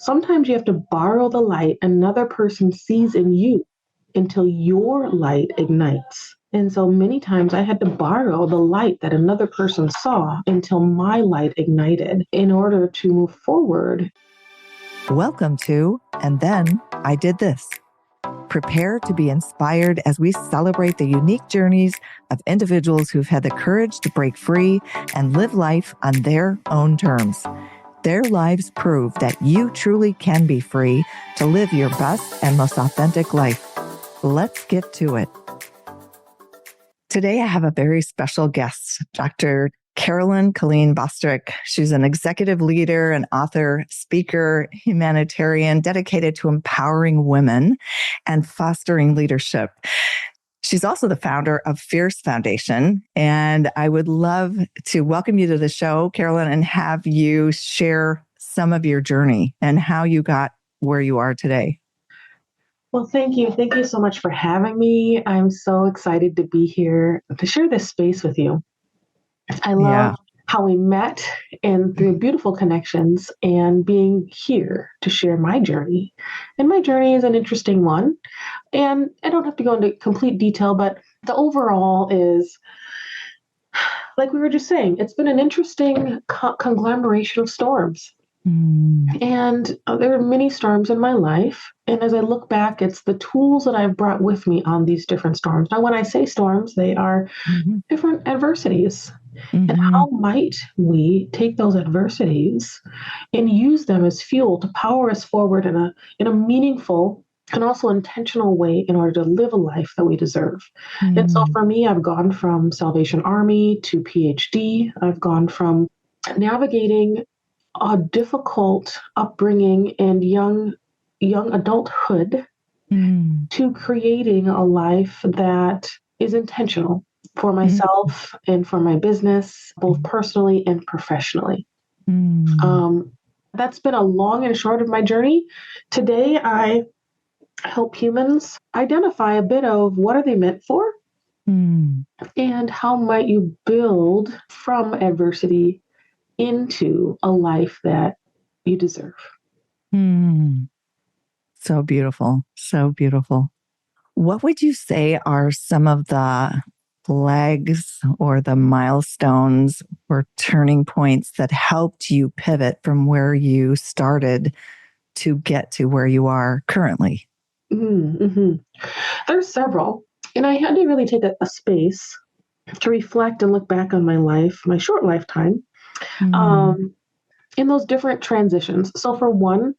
sometimes you have to borrow the light another person sees in you until your light ignites. And so many times I had to borrow the light that another person saw until my light ignited in order to move forward. Welcome to And Then I Did This. Prepare to be inspired as we celebrate the unique journeys of individuals who've had the courage to break free and live life on their own terms. Their lives prove that you truly can be free to live your best and most authentic life. Let's get to it. Today, I have a very special guest, Dr. Carolyn Colleen. She's an executive leader, an author, speaker, humanitarian, dedicated to empowering women and fostering leadership. She's also the founder of Fierce Foundation. And I would love to welcome you to the show, Carolyn, and have you share some of your journey and how you got where you are today. Well, thank you. Thank you so much for having me. I'm so excited to be here to share this space with you. I love how we met and through beautiful connections and being here to share my journey. And my journey is an interesting one. And I don't have to go into complete detail, but the overall is, like we were just saying, it's been an interesting conglomeration of storms. And there are many storms in my life. And as I look back, it's the tools that I've brought with me on these different storms. Now, when I say storms, they are different adversities. And how might we take those adversities and use them as fuel to power us forward in a meaningful and also intentional way in order to live a life that we deserve? And so for me, I've gone from Salvation Army to PhD. I've gone from navigating a difficult upbringing and young adulthood to creating a life that is intentional for myself and for my business, both personally and professionally. That's been a long and short of my journey. Today, I help humans identify a bit of what are they meant for and how might you build from adversity into a life that you deserve. So beautiful. So beautiful. What would you say are some of the flags or the milestones or turning points that helped you pivot from where you started to get to where you are currently? There's several. And I had to really take a space to reflect and look back on my life, my short lifetime, in those different transitions. So for one,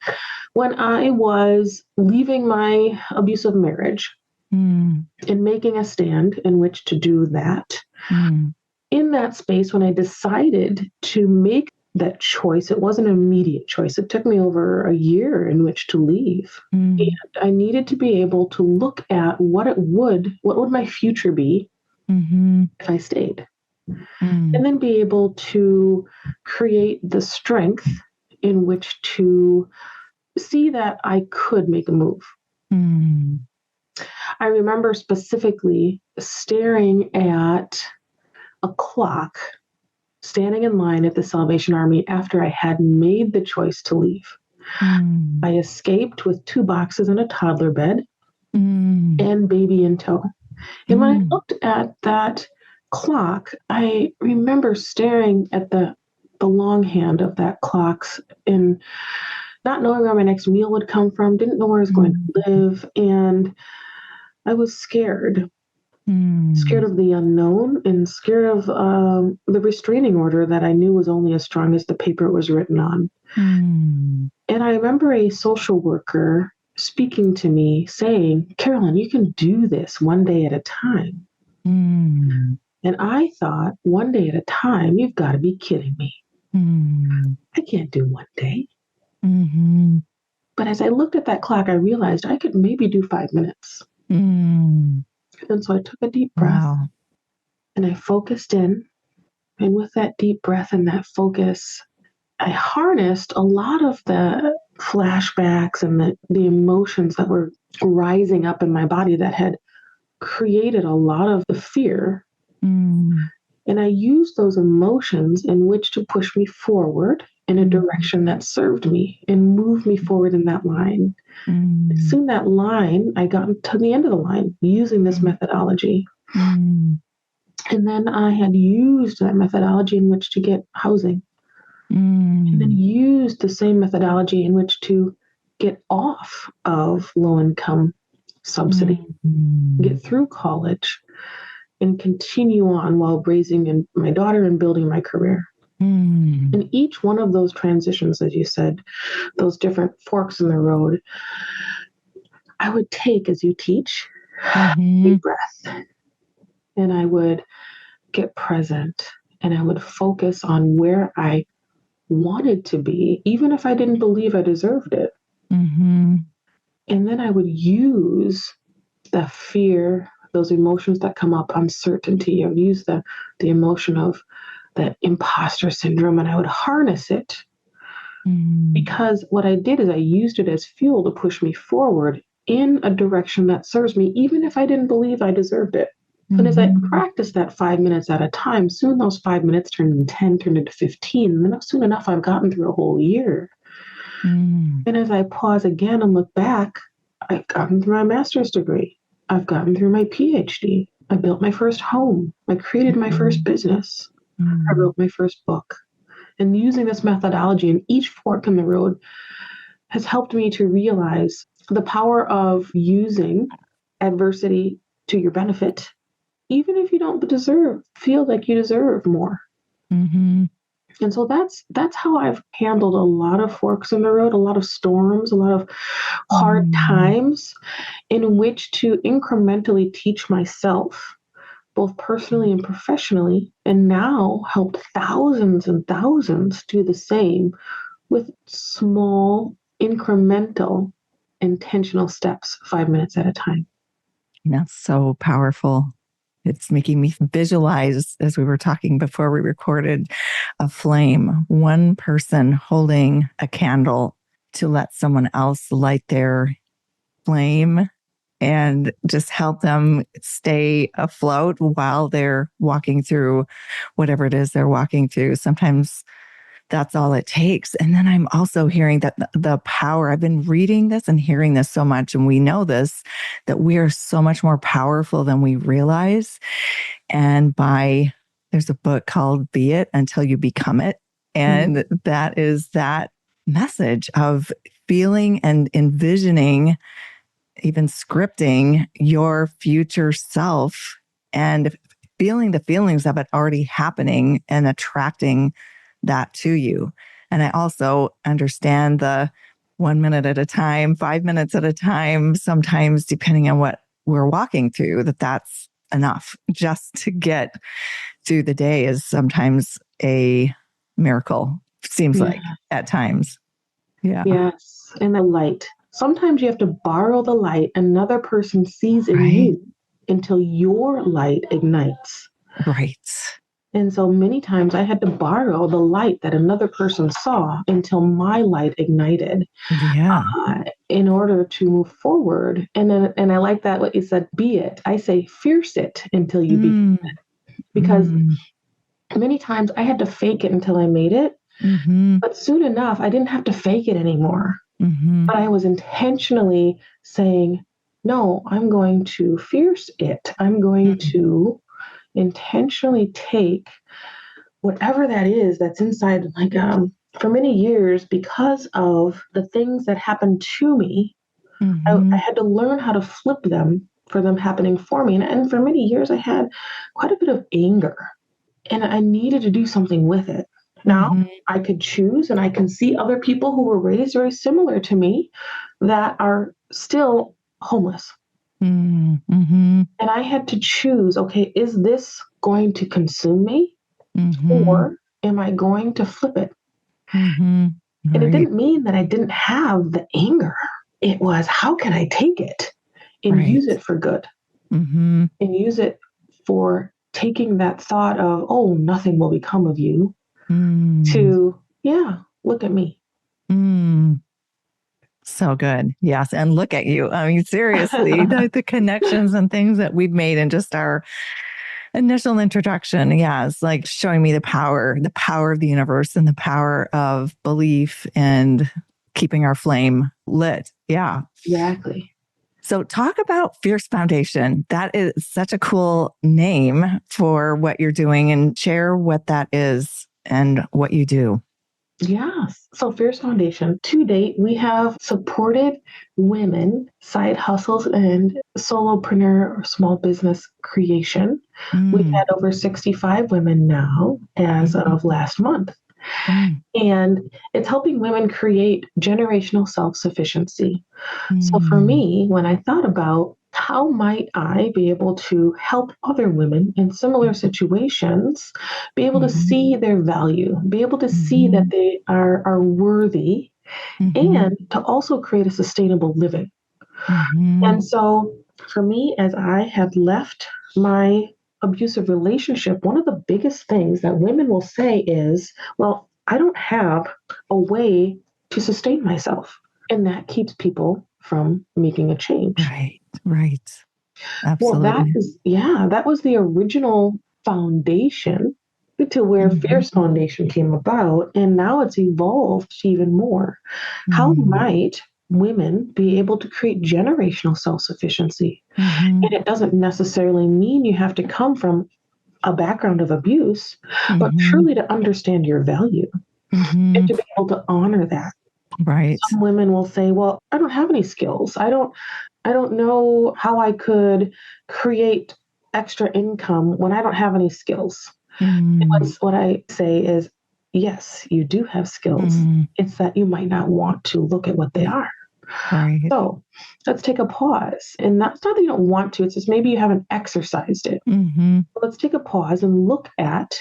when I was leaving my abusive marriage and making a stand in which to do that, in that space, when I decided to make that choice, it wasn't an immediate choice. It took me over a year in which to leave. And I needed to be able to look at what would my future be if I stayed. And then be able to create the strength in which to see that I could make a move. I remember specifically staring at a clock, standing in line at the Salvation Army after I had made the choice to leave. I escaped with 2 boxes and a toddler bed and baby in tow. And when I looked at that clock, I remember staring at the long hand of that clock and not knowing where my next meal would come from, didn't know where I was going to live. And I was scared of the unknown and scared of the restraining order that I knew was only as strong as the paper it was written on. And I remember a social worker speaking to me saying, "Carolyn, you can do this one day at a time." And I thought, one day at a time, you've got to be kidding me. I can't do one day. But as I looked at that clock, I realized I could maybe do 5 minutes. And so I took a deep breath and I focused in. And with that deep breath and that focus, I harnessed a lot of the flashbacks and the emotions that were rising up in my body that had created a lot of the fear. And I used those emotions in which to push me forward in a direction that served me and moved me forward in that line. Soon that line, I got to the end of the line using this methodology. And then I had used that methodology in which to get housing. And then used the same methodology in which to get off of low-income subsidy, get through college, and continue on while raising my daughter and building my career. And each one of those transitions, as you said, those different forks in the road, I would take as you teach, deep breath, and I would get present, and I would focus on where I wanted to be, even if I didn't believe I deserved it. And then I would use the fear, those emotions that come up, uncertainty. I would use the emotion of that imposter syndrome, and I would harness it because what I did is I used it as fuel to push me forward in a direction that serves me, even if I didn't believe I deserved it. And as I practiced that 5 minutes at a time, soon those 5 minutes turned into 10, turned into 15. And then soon enough, I've gotten through a whole year. And as I pause again and look back, I've gotten through my master's degree. I've gotten through my PhD. I built my first home. I created my first business. I wrote my first book. And using this methodology in each fork in the road has helped me to realize the power of using adversity to your benefit, even if you don't feel like you deserve more. And so that's how I've handled a lot of forks in the road, a lot of storms, a lot of hard times in which to incrementally teach myself, both personally and professionally, and now help thousands and thousands do the same with small, incremental, intentional steps, 5 minutes at a time. That's so powerful. It's making me visualize, as we were talking before we recorded, a flame, one person holding a candle to let someone else light their flame and just help them stay afloat while they're walking through whatever it is they're walking through. Sometimes that's all it takes. And then I'm also hearing that the power, I've been reading this and hearing this so much, and we know this, that we are so much more powerful than we realize. And there's a book called Be It Until You Become It. And that is that message of feeling and envisioning, even scripting your future self and feeling the feelings of it already happening and attracting that to you. And I also understand the 1 minute at a time, 5 minutes at a time, sometimes depending on what we're walking through, that's enough just to get through the day is sometimes a miracle, seems like at times. Yeah. Yes. And the light. Sometimes you have to borrow the light another person sees in you until your light ignites. Right. And so many times I had to borrow the light that another person saw until my light ignited. Yeah. In order to move forward. And I like that what you said, be it. I say fierce it until you become it. Because many times I had to fake it until I made it. But soon enough, I didn't have to fake it anymore. But I was intentionally saying, no, I'm going to fierce it. I'm going to intentionally take whatever that is that's inside. Like for many years, because of the things that happened to me, I had to learn how to flip them for them happening for me. And for many years, I had quite a bit of anger, and I needed to do something with it. Now I could choose, and I can see other people who were raised very similar to me that are still homeless. And I had to choose, okay, is this going to consume me? Or am I going to flip it? And it didn't mean that I didn't have the anger. It was, how can I take it and use it for good? And use it for taking that thought of, oh, nothing will become of you, to, look at me. So good. Yes. And look at you. I mean, seriously, the connections and things that we've made in just our initial introduction. Yeah. It's like showing me the power of the universe and the power of belief and keeping our flame lit. Yeah. Exactly. So talk about Fierce Foundation. That is such a cool name for what you're doing, and share what that is and what you do. Yes. So Fierce Foundation, to date, we have supported women, side hustles, and solopreneur or small business creation. We've had over 65 women now as of last month. And it's helping women create generational self-sufficiency. So for me, when I thought about how might I be able to help other women in similar situations be able to see their value, be able to see that they are worthy, and to also create a sustainable living. And so for me, as I have left my abusive relationship, one of the biggest things that women will say is, well, I don't have a way to sustain myself. And that keeps people from making a change. Right. Well, Absolutely. that was the original foundation to where Fierce Foundation came about. And now it's evolved even more. How might women be able to create generational self-sufficiency? And it doesn't necessarily mean you have to come from a background of abuse, but truly to understand your value and to be able to honor that. Right. Some women will say, well, I don't have any skills. I don't know how I could create extra income when I don't have any skills. What I say is, yes, you do have skills. It's that you might not want to look at what they are. Right. So let's take a pause. And that's not that you don't want to, it's just maybe you haven't exercised it. Let's take a pause and look at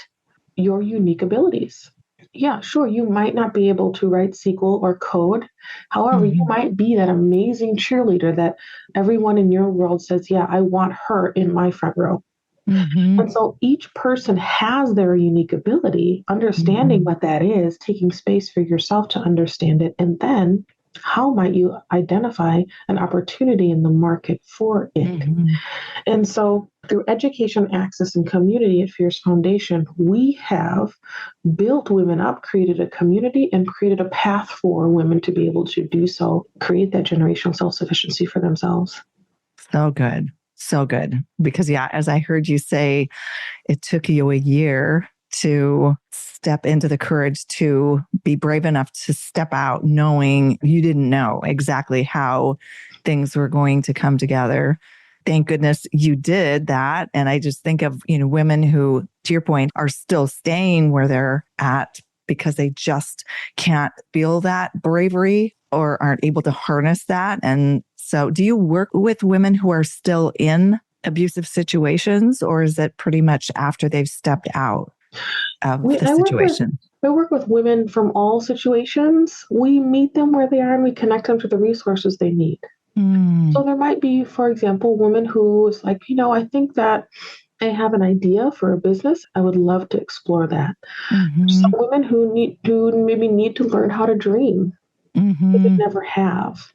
your unique abilities. Yeah, sure, you might not be able to write SQL or code. However, you might be that amazing cheerleader that everyone in your world says, yeah, I want her in my front row. And so each person has their unique ability, understanding what that is, taking space for yourself to understand it, and then how might you identify an opportunity in the market for it? And so through education, access, and community at Fierce Foundation, we have built women up, created a community, and created a path for women to be able to do so, create that generational self-sufficiency for themselves. So good. So good. Because yeah, as I heard you say, it took you a year to step into the courage to be brave enough to step out, knowing you didn't know exactly how things were going to come together. Thank goodness you did that. And I just think of, women who, to your point, are still staying where they're at because they just can't feel that bravery or aren't able to harness that. And so do you work with women who are still in abusive situations, or is it pretty much after they've stepped out of the situation? I work with women from all situations. We meet them where they are and we connect them to the resources they need. So there might be, for example, a woman who is like, I think that I have an idea for a business. I would love to explore that. Some women who maybe need to learn how to dream. They never have.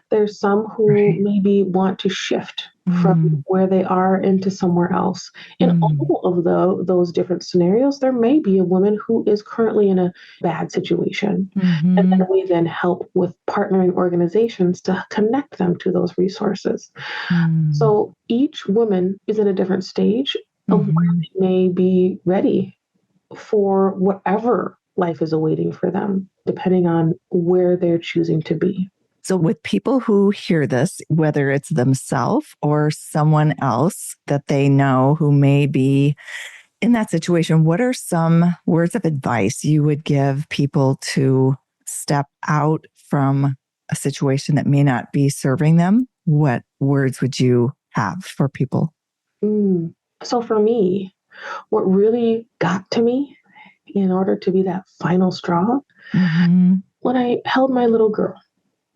There's some who maybe want to shift from where they are into somewhere else. In all of those different scenarios, there may be a woman who is currently in a bad situation. And then we then help with partnering organizations to connect them to those resources. So each woman is in a different stage of where they may be ready for whatever life is awaiting for them, depending on where they're choosing to be. So with people who hear this, whether it's themselves or someone else that they know who may be in that situation, what are some words of advice you would give people to step out from a situation that may not be serving them? What words would you have for people? So for me, what really got to me in order to be that final straw, when I held my little girl,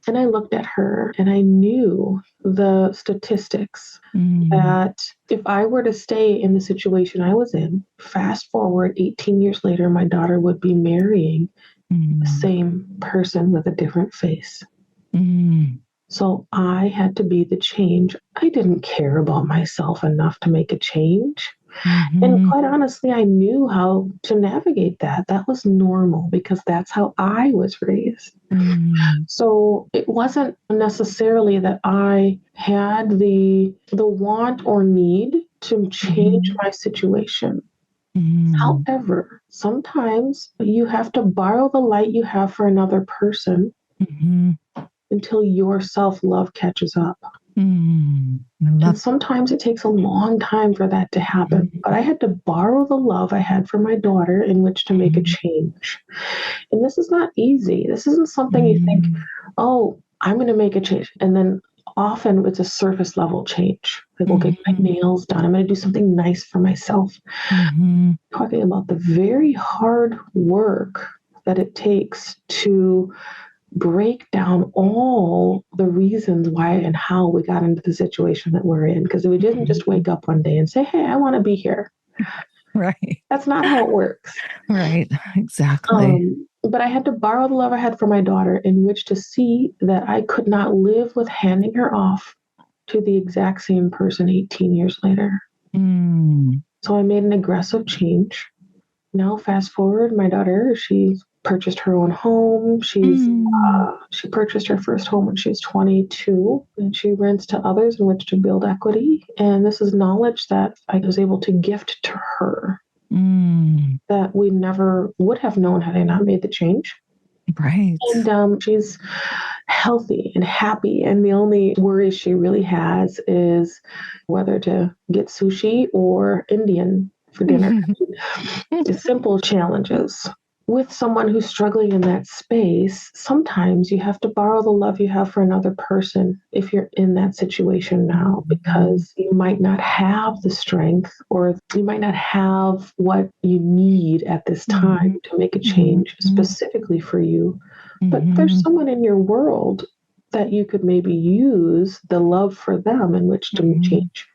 and I looked at her and I knew the statistics that if I were to stay in the situation I was in, fast forward 18 years later, my daughter would be marrying the same person with a different face. So I had to be the change. I didn't care about myself enough to make a change. And Mm-hmm. quite honestly, I knew how to navigate that. That was normal because that's how I was raised. Mm-hmm. So it wasn't necessarily that I had the want or need to change my situation. Mm-hmm. However, sometimes you have to borrow the light you have for another person Mm-hmm. until your self-love catches up. Mm-hmm. I love And sometimes it takes a long time for that to happen. that. But I had to borrow the love I had for my daughter in which to make a change. And this is not easy. This isn't something you think, Mm-hmm. oh, I'm going to make a change. And then often it's a surface level change. Like, okay, get my Mm-hmm. nails done. I'm going to do something nice for myself. Mm-hmm. Talking about the very hard work that it takes to break down all the reasons why and how we got into the situation that we're in. Because we didn't just wake up one day and say, hey, I want to be here. Right. That's not how it works. Right. Exactly. But I had to borrow the love I had for my daughter in which to see that I could not live with handing her off to the exact same person 18 years later. Mm. So I made an aggressive change. Now, fast forward, my daughter, she's purchased her own home. Mm. She purchased her first home when she was 22, and she rents to others in which to build equity. And this is knowledge that I was able to gift to her Mm. that we never would have known had I not made the change. Right. And she's healthy and happy. And the only worry she really has is whether to get sushi or Indian for dinner. Simple challenges. With someone who's struggling in that space, sometimes you have to borrow the love you have for another person if you're in that situation now, because you might not have the strength or you might not have what you need at this time to make a change specifically for you. But there's someone in your world that you could maybe use the love for them in which to change.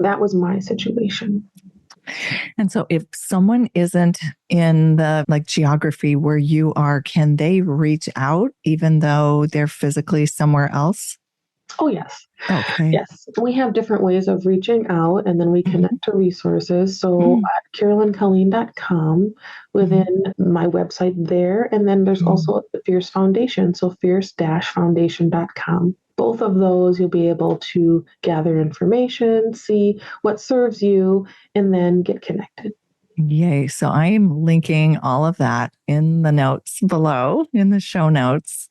That was my situation. And so if someone isn't in the geography where you are, can they reach out even though they're physically somewhere else? Oh, yes. Okay. Yes. We have different ways of reaching out, and then we connect to resources. So at carolyncolleen.com within my website there. And then there's also the Fierce Foundation. So fierce-foundation.com. Both of those, you'll be able to gather information, see what serves you, and then get connected. Yay. So I am linking all of that in the notes below, in the show notes.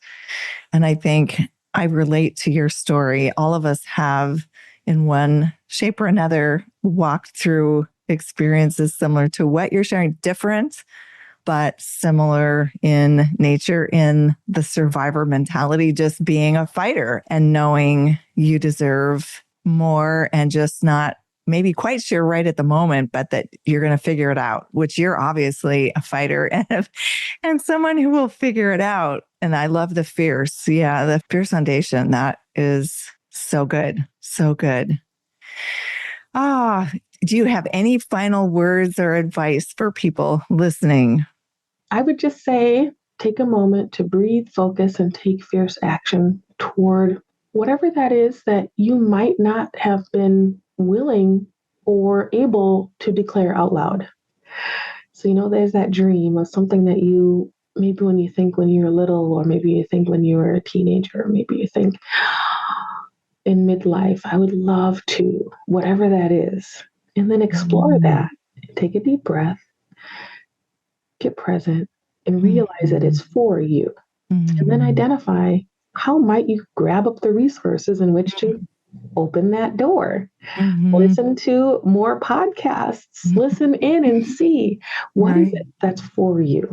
And I think I relate to your story. All of us have, in one shape or another, walked through experiences similar to what you're sharing, different, but similar in nature, in the survivor mentality, just being a fighter and knowing you deserve more and just not maybe quite sure right at the moment, but that you're going to figure it out, which you're obviously a fighter and someone who will figure it out. And I love the Fierce. Yeah, the Fierce Foundation. That is so good. So good. Do you have any final words or advice for people listening? I would just say take a moment to breathe, focus, and take fierce action toward whatever that is that you might not have been willing or able to declare out loud. So, there's that dream of something that you maybe when you think when you're little, or maybe you think when you were a teenager, or maybe you think in midlife, I would love to, whatever that is. And then explore that. Take a deep breath, get present, and realize that it's for you. And then identify how might you grab up the resources in which to open that door. Listen to more podcasts, listen in and see what is it that's for you.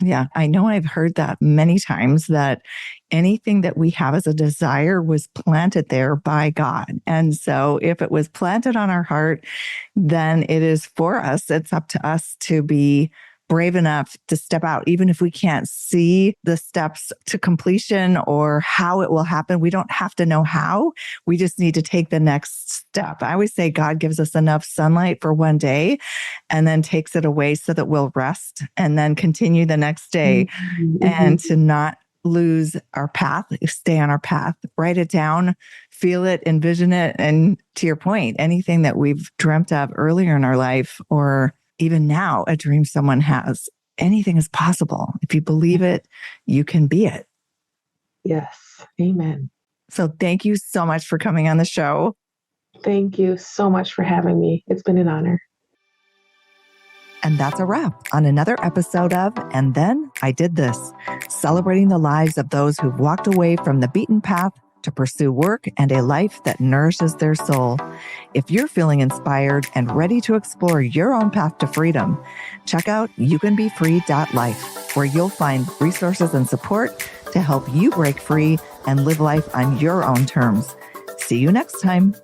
Yeah, I know I've heard that many times, that anything that we have as a desire was planted there by God. And so if it was planted on our heart, then it is for us. It's up to us to be brave enough to step out, even if we can't see the steps to completion or how it will happen. We don't have to know how. We just need to take the next step. I always say God gives us enough sunlight for one day and then takes it away so that we'll rest and then continue the next day, and to not lose our path, stay on our path, write it down, feel it, envision it. And to your point, anything that we've dreamt of earlier in our life, or even now, a dream someone has, anything is possible. If you believe it, you can be it. Yes. Amen. So thank you so much for coming on the show. Thank you so much for having me. It's been an honor. And that's a wrap on another episode of And Then I Did This, celebrating the lives of those who've walked away from the beaten path to pursue work and a life that nourishes their soul. If you're feeling inspired and ready to explore your own path to freedom, check out youcanbefree.life, where you'll find resources and support to help you break free and live life on your own terms. See you next time.